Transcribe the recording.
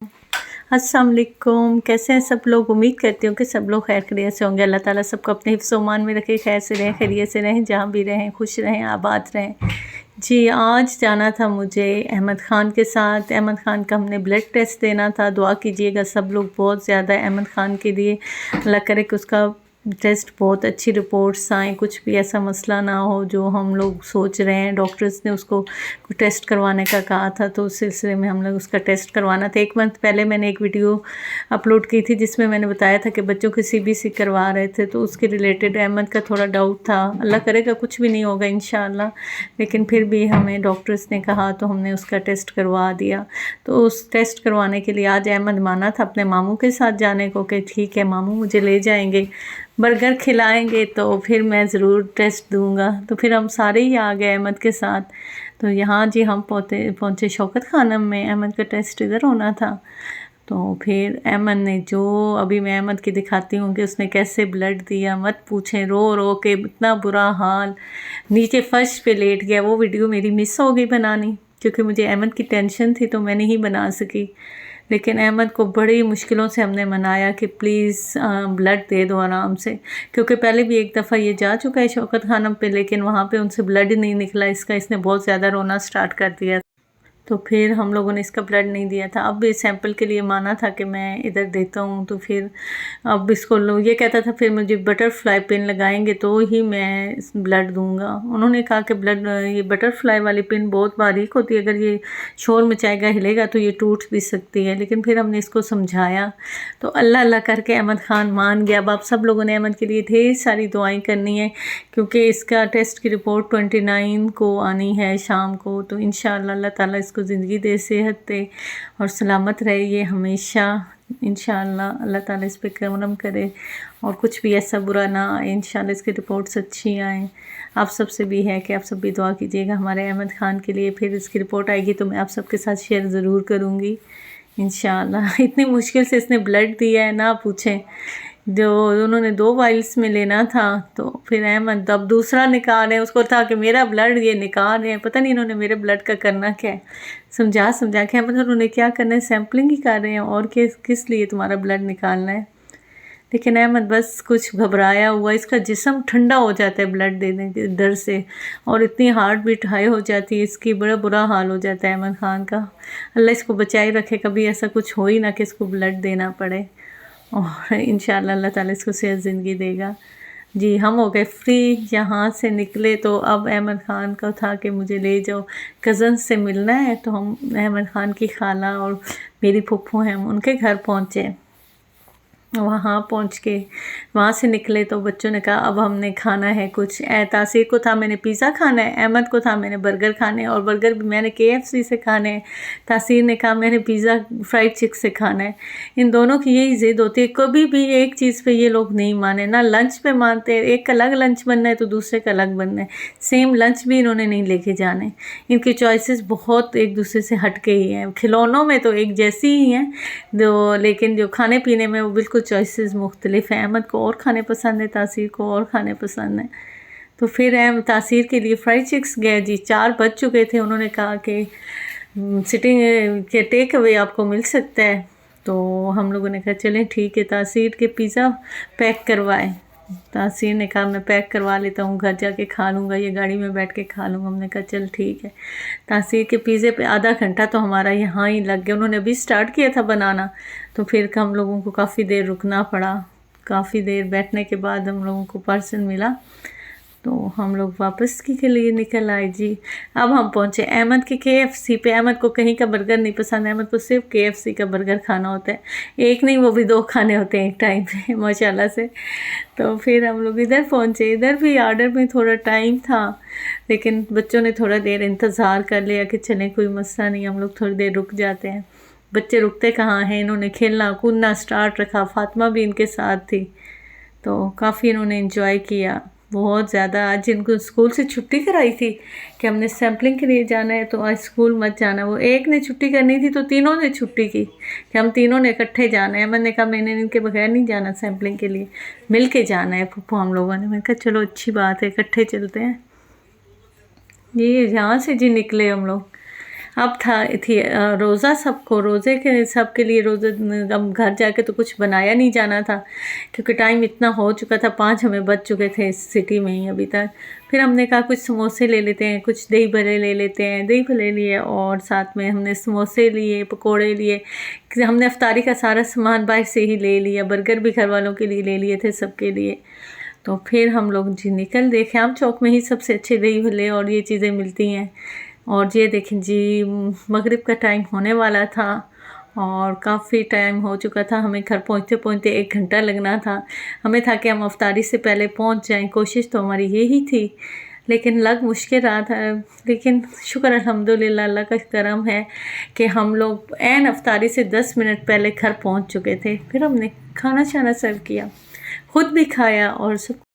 अस्सलाम वालेकुम। कैसे हैं सब लोग? उम्मीद करती हूँ कि सब लोग खैर खैरियत से होंगे। अल्लाह ताला सबको अपने हिफ्ज़-ओ-मान में रखे, खैर से रहें, खैरियत से रहें, जहाँ भी रहें खुश रहें, आबाद रहें। जी, आज जाना था मुझे अहमद ख़ान के साथ। अहमद ख़ान का हमने ब्लड टेस्ट देना था। दुआ कीजिएगा सब लोग बहुत ज़्यादा अहमद ख़ान के लिए। अल्लाह करे कि उसका टेस्ट बहुत अच्छी रिपोर्ट्स आएँ, कुछ भी ऐसा मसला ना हो जो हम लोग सोच रहे हैं। डॉक्टर्स ने उसको टेस्ट करवाने का कहा था, तो उस सिलसिले में हम लोग उसका टेस्ट करवाना था। 1 मंथ पहले मैंने एक वीडियो अपलोड की थी जिसमें मैंने बताया था कि बच्चों के CBC करवा रहे थे, तो उसके रिलेटेड अहमद का थोड़ा डाउट था। अल्लाह करेगा कुछ भी नहीं होगा इंशाअल्लाह, लेकिन फिर भी हमें डॉक्टर्स ने कहा तो हमने उसका टेस्ट करवा दिया। तो उस टेस्ट करवाने के लिए आज अहमद माना था अपने मामू के साथ जाने को कि ठीक है मामू मुझे ले जाएंगे, बर्गर खिलाएंगे तो फिर मैं ज़रूर टेस्ट दूंगा। तो फिर हम सारे ही आ गए अहमद के साथ। तो यहाँ जी हम पहुँचे शौकत खानम में। अहमद का टेस्ट इधर होना था। तो फिर अहमद ने जो, अभी मैं अहमद की दिखाती हूँ कि उसने कैसे ब्लड दिया, मत पूछें, रो रो के इतना बुरा हाल, नीचे फर्श पे लेट गया। वो वीडियो मेरी मिस हो गई बनानी, क्योंकि मुझे अहमद की टेंशन थी तो मैं नहीं बना सकी। लेकिन अहमद को बड़ी मुश्किलों से हमने मनाया कि प्लीज़ ब्लड दे दो आराम से, क्योंकि पहले भी एक दफ़ा ये जा चुका है शौकत खानम पे, लेकिन वहाँ पे उनसे ब्लड नहीं निकला। इसने बहुत ज़्यादा रोना स्टार्ट कर दिया। तो फिर हम लोगों ने इसका ब्लड नहीं दिया था। अब भी सैंपल के लिए माना था कि मैं इधर देता हूँ, तो फिर अब इसको ये कहता था फिर मुझे बटरफ्लाई पिन लगाएंगे तो ही मैं ब्लड दूंगा। उन्होंने कहा कि ब्लड, ये बटरफ्लाई वाली पिन बहुत बारीक होती है, अगर ये शोर मचाएगा, हिलेगा तो ये टूट भी सकती है। लेकिन फिर हमने इसको समझाया तो अल्लाह अल्लाह करके अहमद ख़ान मान गया। अब आप सब लोगों ने अहमद के लिए ढेर सारी दुआएं करनी है, क्योंकि इसका टेस्ट की रिपोर्ट 29 को आनी है शाम को। तो इंशाअल्लाह अल्लाह ताला इसको ज़िंदगी दे, सेहत दे और सलामत रहे ये हमेशा। इंशाअल्लाह अल्लाह ताला इस पे करम करे और कुछ भी ऐसा बुरा ना आए। इंशाअल्लाह इसकी रिपोर्ट्स अच्छी आएँ। आप सबसे भी है कि आप सब भी दुआ कीजिएगा हमारे अहमद ख़ान के लिए। फिर इसकी रिपोर्ट आएगी तो मैं आप सबके साथ शेयर ज़रूर करूँगी इंशाअल्लाह। इतनी मुश्किल से इसने ब्लड दिया है, ना पूछें। जो उन्होंने 2 वाइल्स में लेना था, तो फिर अहमद अब दूसरा निकाल रहे हैं। उसको था कि मेरा ब्लड ये निकाल रहे हैं, पता नहीं इन्होंने मेरे ब्लड का करना क्या है। समझा समझा के अहमद उन्होंने क्या करना है, सैम्पलिंग ही कर रहे हैं और किस लिए तुम्हारा ब्लड निकालना है। लेकिन अहमद बस कुछ घबराया हुआ, इसका जिस्म ठंडा हो जाता है ब्लड देने के डर से, और इतनी हार्ट बीट हाई हो जाती है इसकी, बड़ा बुरा हाल हो जाता है अहमद ख़ान का। अल्लाह इसको बचाए रखे, कभी ऐसा कुछ हो ही ना कि इसको ब्लड देना पड़े, और इंशाअल्लाह अल्लाह ताला इसको सेहत ज़िंदगी देगा। जी, हम हो गए फ्री, यहाँ से निकले तो अब अहमद ख़ान का था कि मुझे ले जाओ, कज़न से मिलना है। तो हम अहमद ख़ान की खाला और मेरी फुप्पू हैं, हम उनके घर पहुँचे। वहाँ पहुँच के वहाँ से निकले तो बच्चों ने कहा अब हमने खाना है कुछ। तासीर को था मैंने पिज़्ज़ा खाना है, अहमद को था मैंने बर्गर खाने हैं, और बर्गर भी मैंने KFC से खाने हैं। तासीर ने कहा मैंने पिज़्ज़ा फ्राइड चिक से खाना है। इन दोनों की यही ज़िद होती है, कभी भी एक चीज़ पे ये लोग नहीं माने, ना लंच पे मानते। एक का अलग लंच बनना है तो दूसरे का अलग बनना है, सेम लंच भी इन्होंने नहीं लेके जाने। इनकी चॉइसेस बहुत एक दूसरे से हट के ही हैं। खिलौनों में तो एक जैसी ही हैं, लेकिन जो खाने पीने में वो बिल्कुल चॉइसेस मुख्तलिफ हैं। अहमद को और खाने पसंद है, तासीर को और खाने पसंद है। तो फिर तासीर के लिए फ्राइड चिक्स गए जी। 4 बज चुके थे। उन्होंने कहा कि सिटिंग के टेक अवे आपको मिल सकता है। तो हम लोगों ने कहा चलें ठीक है। तासीर के पिज़्ज़ा पैक करवाए। तासीर ने कहा मैं पैक करवा लेता हूँ, घर जाके खा लूँगा, ये गाड़ी में बैठ के खा लूँगा। हमने कहा चल ठीक है। तासीर के पिज़्ज़े पे आधा घंटा तो हमारा यहाँ ही लग गया। उन्होंने अभी स्टार्ट किया था बनाना, तो फिर हम लोगों को काफ़ी देर रुकना पड़ा। काफ़ी देर बैठने के बाद हम लोगों को पार्सल मिला, तो हम लोग वापस के लिए निकल आए जी। अब हम पहुँचे अहमद के KFC पे। अहमद को कहीं का बर्गर नहीं पसंद, अहमद को सिर्फ KFC का बर्गर खाना होता है। एक नहीं, वो भी 2 खाने होते हैं एक टाइम पे माशाल्लाह से। तो फिर हम लोग इधर पहुँचे। इधर भी ऑर्डर में थोड़ा टाइम था, लेकिन बच्चों ने थोड़ा देर इंतज़ार कर लिया कि चलें कोई मसला नहीं, हम लोग थोड़ी देर रुक जाते हैं। बच्चे रुकते कहाँ हैं, इन्होंने खेलना कूदना स्टार्ट रखा। फातिमा भी इनके साथ थी, तो काफ़ी इन्होंने एंजॉय किया बहुत ज़्यादा। आज इनको स्कूल से छुट्टी कराई थी कि हमने सैम्पलिंग के लिए जाना है, तो आज स्कूल मत जाना। वो एक ने छुट्टी करनी थी तो तीनों ने छुट्टी की कि हम तीनों ने इकट्ठे जाना है। मैंने कहा मैंने इनके बगैर नहीं जाना सैम्पलिंग के लिए, मिल के जाना है पप्पू हम लोगों ने। मैंने कहा चलो अच्छी बात है, इकट्ठे चलते हैं। ये यहाँ से जी निकले हम लोग। अब थी रोज़ा सबको, रोज़े के सब के लिए रोज़े, अब घर जाके तो कुछ बनाया नहीं जाना था क्योंकि टाइम इतना हो चुका था, 5 हमें बज चुके थे इस सिटी में ही अभी तक। फिर हमने कहा कुछ समोसे ले लेते हैं, कुछ दही भल्ले ले लेते हैं, दही भल्ले लिए और साथ में हमने समोसे लिए, पकोड़े लिए। हमने अफ्तारी का सारा सामान बाहर से ही ले लिया, बर्गर भी घर वालों के लिए ले लिए थे, सबके लिए। तो फिर हम लोग जी निकल दे, ख़याम चौक में ही सबसे अच्छे दही भल्ले और ये चीज़ें मिलती हैं। और ये देखें जी, मगरिब का टाइम होने वाला था और काफ़ी टाइम हो चुका था, हमें घर पहुँचते पहुँचते 1 घंटा लगना था। हमें था कि हम अफ्तारी से पहले पहुँच जाएं, कोशिश तो हमारी यही थी, लेकिन लग मुश्किल रहा था। लेकिन शुक्र अल्हम्दुलिल्लाह, अल्लाह का करम है कि हम लोग ऐन अफ्तारी से 10 मिनट पहले घर पहुँच चुके थे। फिर हमने खाना शाना सर्व किया, ख़ुद भी खाया और सब